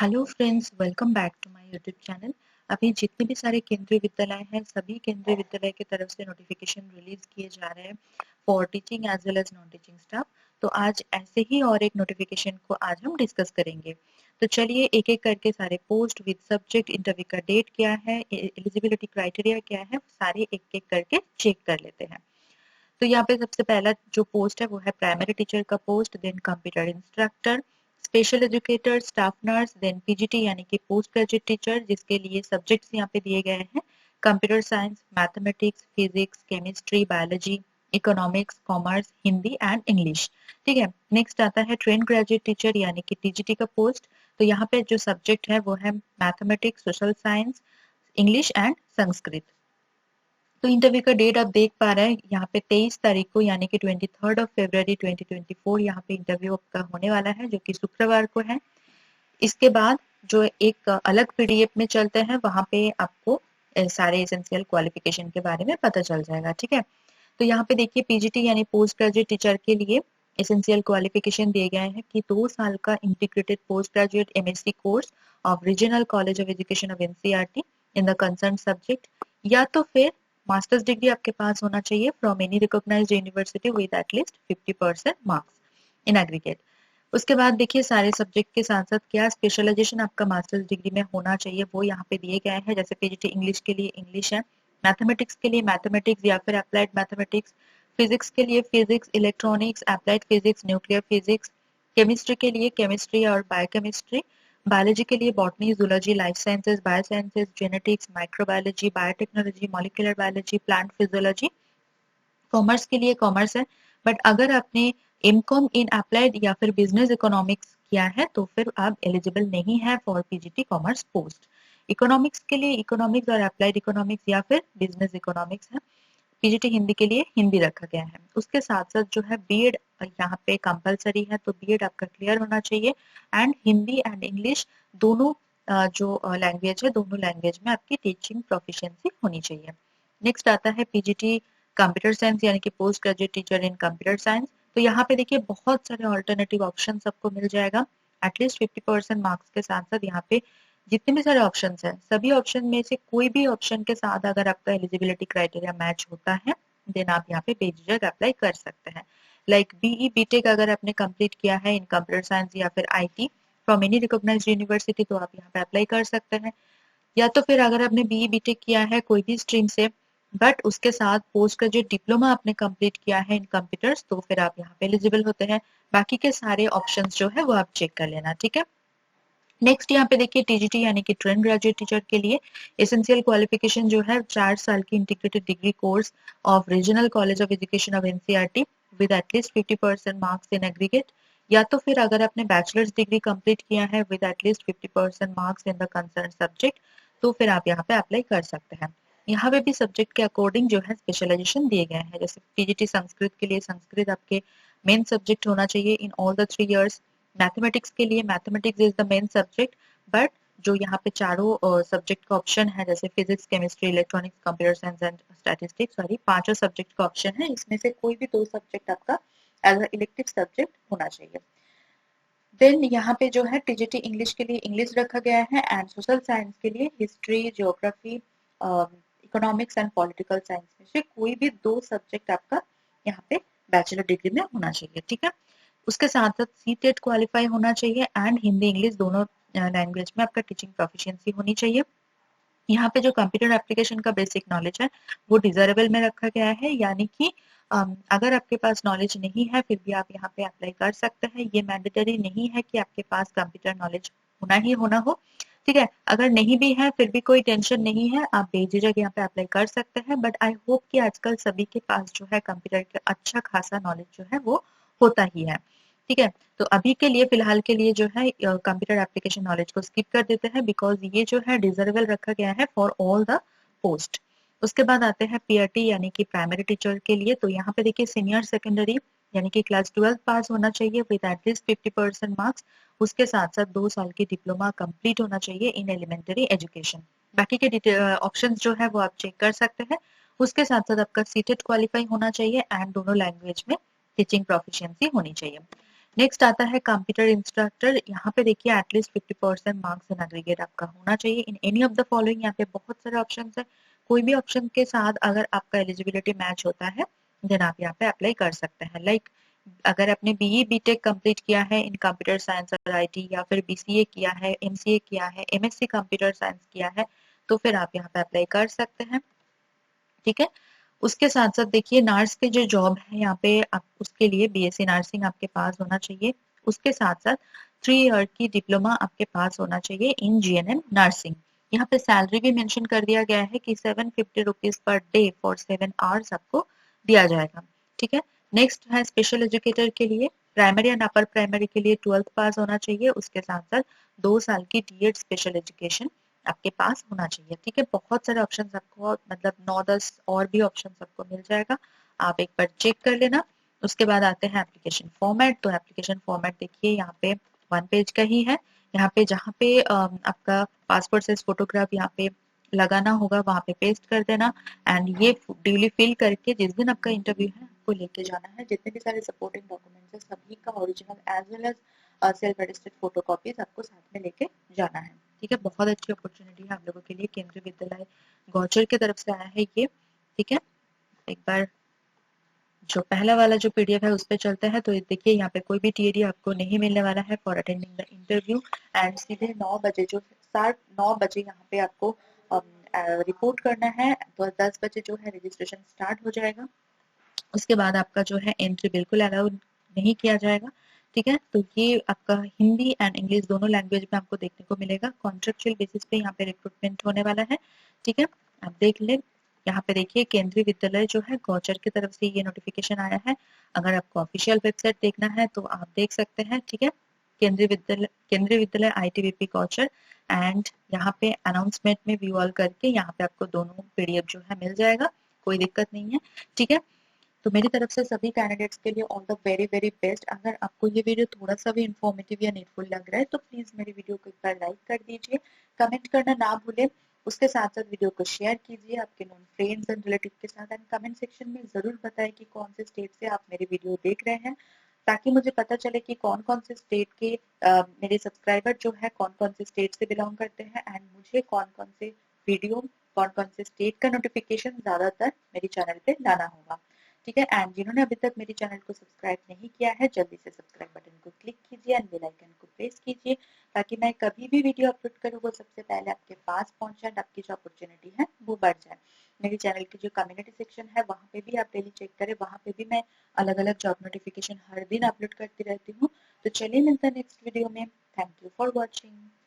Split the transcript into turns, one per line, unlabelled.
Hello friends, welcome back to my YouTube channel. अभी जितने भी सारे केंद्रीय विद्यालय हैं, सभी केंद्रीय विद्यालय की तरफ से नोटिफिकेशन रिलीज किए जा रहे हैं for teaching as well as non teaching staff. तो आज ऐसे ही और एक नोटिफिकेशन को आज हम डिस्कस करेंगे। तो चलिए एक एक करके सारे पोस्ट विद सब्जेक्ट, इंटरव्यू का डेट क्या है, एलिजिबिलिटी क्राइटेरिया क्या है, सारे एक एक करके चेक कर लेते हैं। तो यहाँ पे सबसे पहला जो पोस्ट है वो है प्राइमरी टीचर का post, then computer instructor, special educator, staff nurse, then PGT यानी कि पोस्ट ग्रेजुएट टीचर, जिसके लिए सब्जेक्ट्स यहाँ पे दिए गए हैं computer science, mathematics, physics, chemistry, biology, economics, commerce, Hindi and English. ठीक है। नेक्स्ट आता है ट्रेन ग्रेजुएट टीचर यानी कि टीजीटी का पोस्ट। तो यहाँ पे जो सब्जेक्ट है वो है mathematics, social science, English and Sanskrit. तो इंटरव्यू का डेट आप देख पा रहे हैं यहाँ पे 23 तारीख को यानी कि 23 फरवरी 2024 यहाँ पे इंटरव्यू आपका होने वाला है, जो कि शुक्रवार को है। इसके बाद जो एक अलग पीडीएफ में चलते हैं वहां पे आपको सारे एसेंशियल क्वालिफिकेशन के बारे में पता चल जाएगा। ठीक है। तो यहाँ पे देखिए पीजीटी यानी पोस्ट ग्रेजुएट टीचर के लिए एसेंशियल क्वालिफिकेशन दिए गए हैं कि 2 साल का integrated post graduate MSc course of regional college of education of NCERT in the concern subject, या तो फिर मास्टर्स डिग्री आपके पास होना चाहिए from any recognised university with at least 50% marks in aggregate. उसके बाद देखिए सारे सब्जेक्ट के साथ साथ क्या स्पेशलाइजेशन आपका मास्टर्स डिग्री में होना चाहिए वो यहाँ पे दिए गए हैं। जैसे पीजीटी इंग्लिश के लिए इंग्लिश है, मैथमेटिक्स के लिए मैथमेटिक्स या फिर अप्लाइड मैथमेटिक्स, फिजिक्स के लिए physics, electronics, applied physics, nuclear physics, chemistry के लिए केमिस्ट्री और बायोकेमिस्ट्री, बायोलॉजी के लिए botany, zoology, life sciences, bio sciences, genetics, microbiology, biotechnology, molecular biology, plant physiology. Commerce के लिए कॉमर्स है, बट अगर आपने एमकॉम इन अप्लाइड या फिर बिजनेस इकोनॉमिक्स किया है तो फिर आप एलिजिबल नहीं है for PGT commerce post. Economics के लिए इकोनॉमिक्स और अप्लाइड इकोनॉमिक्स या फिर बिजनेस इकोनॉमिक्स है। पीजीटी हिंदी के लिए हिंदी रखा गया है। उसके साथ साथ जो है बीएड यहाँ पे कंपलसरी है, तो बीएड आपका क्लियर होना चाहिए एंड हिंदी एंड इंग्लिश दोनों जो लैंग्वेज है दोनों लैंग्वेज में आपकी टीचिंग प्रोफिशिएंसी होनी चाहिए। नेक्स्ट आता है पीजीटी कंप्यूटर साइंस यानी कि पोस्ट ग्रेजुएट टीचर इन कंप्यूटर साइंस। तो यहाँ पे देखिए बहुत सारे ऑल्टरनेटिव ऑप्शन सबको मिल जाएगा एटलीस्ट 50% मार्क्स के साथ साथ। यहाँ पे जितने भी सारे ऑप्शन है सभी ऑप्शन में से कोई भी ऑप्शन के साथ अगर आपका एलिजिबिलिटी क्राइटेरिया मैच होता है देन आप यहाँ पे बेझिझक अप्लाई कर सकते हैं। लाइक बीई बीटेक अगर आपने कंप्लीट किया है इन कंप्यूटर साइंस या फिर IT from any recognised university तो आप यहाँ पे अप्लाई कर सकते हैं। या तो फिर अगर आपने बीई बीटेक किया है कोई भी स्ट्रीम से बट उसके साथ पोस्ट ग्रेजुएट डिप्लोमा आपने कंप्लीट किया है इन कंप्यूटर्स तो फिर आप यहाँ पे एलिजिबल होते हैं। बाकी के सारे ऑप्शंस जो है वो आप चेक कर लेना। ठीक है। नेक्स्ट यहाँ पे देखिए टीजीटी यानी कि ट्रेन ग्रेजुएट टीचर के लिए एसेंशियल क्वालिफिकेशन जो है 4 साल की integrated degree course of regional college of education of NCERT with at least 50% marks in aggregate, या तो फिर अगर आपने बैचलर्स डिग्री कंप्लीट किया है with at least 50% marks in the concern subject तो फिर आप यहाँ पे अप्लाई कर सकते हैं। यहाँ पे भी सब्जेक्ट के अकॉर्डिंग जो है स्पेशलाइजेशन दिए गए हैं। जैसे टीजीटी संस्कृत के लिए संस्कृत आपके मेन सब्जेक्ट होना चाहिए in all the 3 years. Mathematics के लिए mathematics is the main subject, but जो यहाँ पे चारों सब्जेक्ट का ऑप्शन है जैसे physics, chemistry, electronics, computer science and statistics, sorry पांचों सब्जेक्ट का ऑप्शन है, इसमें से कोई भी 2 सब्जेक्ट आपका एज इलेक्टिव सब्जेक्ट होना चाहिए। देन यहाँ पे जो है टीजीटी इंग्लिश के लिए इंग्लिश रखा गया है एंड सोशल साइंस के लिए history, geography, economics and political science में से कोई भी 2 सब्जेक्ट आपका यहाँ पे बैचलर डिग्री में होना चाहिए। ठीक है। उसके साथ साथ सीटेट क्वालिफाई होना चाहिए एंड हिंदी इंग्लिश दोनों लैंग्वेज में आपका टीचिंग प्रोफिशिएंसी होनी चाहिए। यहाँ पे जो कंप्यूटर एप्लीकेशन का बेसिक नॉलेज है वो डिजरेबल में रखा गया है, यानी कि अगर आपके पास नॉलेज नहीं है फिर भी आप यहाँ पे अप्लाई कर सकते हैं। ये मैंडेटरी नहीं है कि आपके पास कंप्यूटर नॉलेज होना ही होना हो। ठीक है। अगर नहीं भी है फिर भी कोई टेंशन नहीं है, आप बेझिझक यहाँ पे अप्लाई कर सकते हैं। बट आई होप कि आजकल सभी के पास जो है कंप्यूटर का अच्छा खासा नॉलेज जो है वो होता ही है। ठीक है। तो अभी के लिए फिलहाल के लिए जो है कंप्यूटर एप्लीकेशन नॉलेज को स्किप कर देते हैं बिकॉज ये जो है डिजर्वेबल रखा गया है फॉर ऑल द पोस्ट। उसके बाद आते हैं पीआरटी यानी कि प्राइमरी टीचर के लिए। तो यहाँ पे देखिए सीनियर सेकेंडरी यानी कि क्लास 12 पास होना चाहिए विद एटलीस्ट 50% मार्क्स। उसके साथ साथ 2 साल की डिप्लोमा कंप्लीट होना चाहिए इन एलिमेंटरी एजुकेशन। बाकी के ऑप्शन जो है वो आप चेक कर सकते हैं। उसके साथ साथ आपका सीटेट क्वालिफाई होना चाहिए एंड दोनों लैंग्वेज में टीचिंग प्रोफिशिएंसी होनी चाहिए। नेक्स्ट आता है कंप्यूटर इंस्ट्रक्टर। यहाँ पे देखिए एटलीस्ट 50% मार्क्स इन एग्रीगेट आपका होना चाहिए in any of the following. यहाँ पे बहुत सारे ऑप्शन है, कोई भी ऑप्शन के साथ अगर आपका एलिजिबिलिटी मैच होता है देन आप यहाँ पे अप्लाई कर सकते हैं। लाइक अगर आपने बीई बीटेक कंप्लीट किया है इन कंप्यूटर साइंस और आईटी, या फिर बीसीए किया है, एमसीए किया है, एमएससी कंप्यूटर साइंस किया है, तो फिर आप यहाँ पे अप्लाई कर सकते हैं। ठीक है, उसके साथ साथ देखिए नर्स के जो जॉब है यहाँ पे आप उसके लिए बीएससी नर्सिंग आपके पास होना चाहिए। उसके साथ साथ 3 ईयर की डिप्लोमा आपके पास होना चाहिए इन जीएनएम नर्सिंग। यहाँ पे सैलरी भी मेंशन कर दिया गया है कि 750 rupees per day for 7 hours आपको दिया जाएगा। ठीक है, नेक्स्ट है स्पेशल एजुकेटर के लिए प्राइमरी एंड अपर प्राइमरी के लिए 12th पास होना चाहिए। उसके साथ साथ 2 साल की डीएड स्पेशल एजुकेशन आपके पास होना चाहिए। ठीक है, बहुत सारे ऑप्शन आपको मतलब 9-10 और भी ऑप्शन आपको मिल जाएगा, आप एक बार चेक कर लेना। उसके बाद आते हैं एप्लीकेशन फॉर्मेट। तो एप्लीकेशन फॉर्मेट देखिए यहाँ पे 1 पेज का ही है। यहाँ पे जहाँ पे आपका पासपोर्ट साइज फोटोग्राफ यहाँ पे लगाना होगा वहां पे पेस्ट कर देना एंड ये ड्यूली फिल करके जिस दिन आपका इंटरव्यू है आपको लेके जाना है। जितने भी सारे सपोर्टिंग डॉक्यूमेंट्स है सभी का original as well as self attested photocopies आपको साथ में लेके जाना है। ठीक है, बहुत अच्छी अपॉर्चुनिटी है आप लोगों के लिए, केंद्रीय विद्यालय गौचर की तरफ से आया है ये। ठीक है, एक बार जो पहला वाला जो पीडीएफ है उस पर चलते हैं। तो देखिए यहाँ पे कोई भी टीएडी आपको नहीं मिलने वाला है for attending the interview and सीधे 9 बजे जो 9:30 यहाँ पे आपको रिपोर्ट करना है। तो 10 बजे जो है रजिस्ट्रेशन स्टार्ट हो जाएगा। उसके बाद आपका जो है एंट्री बिल्कुल अलाउ नहीं किया जाएगा। ठीक है, तो ये आपका हिंदी एंड इंग्लिश दोनों लैंग्वेज में आपको देखने को मिलेगा। कॉन्ट्रेक्चुअल बेसिस पे यहाँ पे रिक्रूटमेंट होने वाला है। ठीक है, आप देख ले यहाँ पे देखिए केंद्रीय विद्यालय जो है गौचर की तरफ से ये नोटिफिकेशन आया है। अगर आपको ऑफिशियल वेबसाइट देखना है तो आप देख सकते हैं। ठीक है, केंद्रीय विद्यालय आईटीबीपी गौचर एंड यहाँ पे अनाउंसमेंट में व्यू ऑल करके यहाँ पे आपको दोनों पीडीएफ जो है मिल जाएगा, कोई दिक्कत नहीं है। ठीक है, तो मेरी तरफ से सभी कैंडिडेट्स के लिए all the very very best. अगर आपको ये वीडियो थोड़ा सा भी इन्फॉर्मेटिव या नीडफुल लग रहा है तो प्लीज मेरी वीडियो को एक बार लाइक कर दीजिए, कमेंट करना ना भूलें। उसके साथ साथ वीडियो को शेयर कीजिए आपके नॉन फ्रेंड्स एंड रिलेटिव के साथ एंड कमेंट सेक्शन में जरूर बताएं कि कौन से स्टेट से आप मेरी वीडियो देख रहे हैं, ताकि मुझे पता चले कि कौन कौन से स्टेट के मेरे सब्सक्राइबर जो है कौन कौन से स्टेट से बिलोंग करते हैं एंड मुझे कौन कौन से वीडियो कौन कौन से स्टेट का नोटिफिकेशन ज्यादातर मेरे चैनल पे लाना होगा। ठीक है, एंड जिन्होंने अभी तक मेरे चैनल को सब्सक्राइब नहीं किया है जल्दी से सब्सक्राइब बटन को क्लिक कीजिए एंड बेल आइकन को प्रेस कीजिए, ताकि मैं कभी भी वीडियो अपलोड करूँ वो सबसे पहले आपके पास पहुंचे एंड आपकी जो अपॉर्चुनिटी है वो बढ़ जाए। मेरे चैनल की जो कम्युनिटी सेक्शन है वहाँ पे भी आप डेली चेक करें, वहाँ पे भी मैं अलग अलग जॉब नोटिफिकेशन हर दिन अपलोड करती रहती हूँ। तो चलिए मिलता है नेक्स्ट वीडियो में। Thank you for watching.